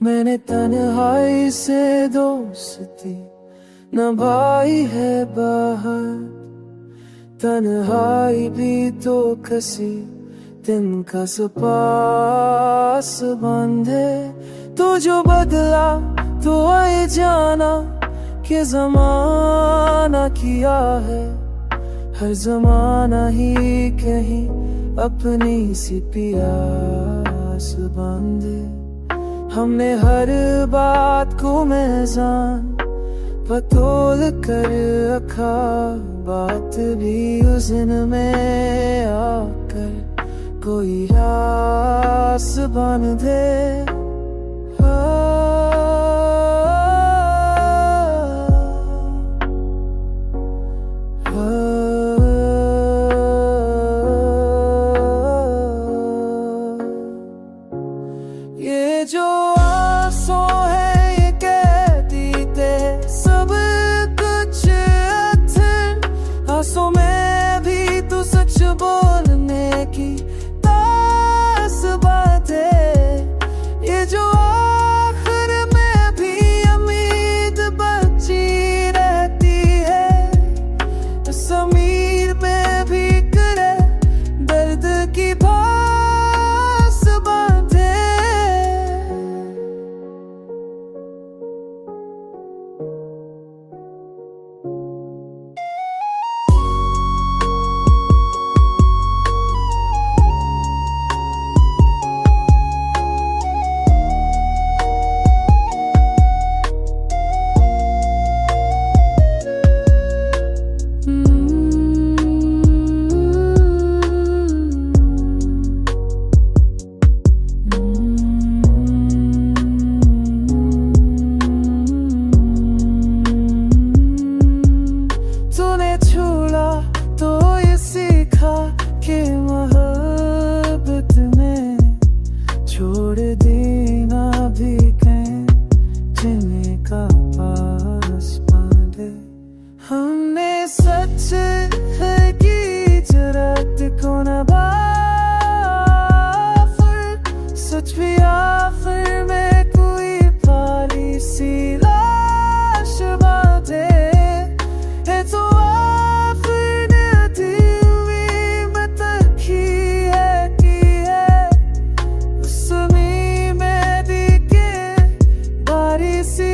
मैंने तन्हाई से दोस्ती निभाई है बाहर, तन्हाई भी तो किसी दिन का पास बांधे। तो जो बदला तो आए जाना कि जमाना किया है, हर जमाना ही कहीं अपनी सी प्यास बांधे। हमने हर बात को मीज़ान पतोल कर रखा, बात भी उस दिन में आकर कोई आस बांधे। ये जो आंसू है ये कहती थे सब कुछ अक्सर, आंसू में भी तो सच बोलने की तास बात है। ये जो आखिर में भी उम्मीद बची रहती है, ज़मीर में भी करे दर्द की भास बात है। तो ये सीखा कि मोहब्बत में छोड़ देना भी कहीं जिन्हें का पास बांधे। हमने सच है कि जरूरत को नभा, सच भी आखिर में कोई पारी सी लाश बांधे। है तो see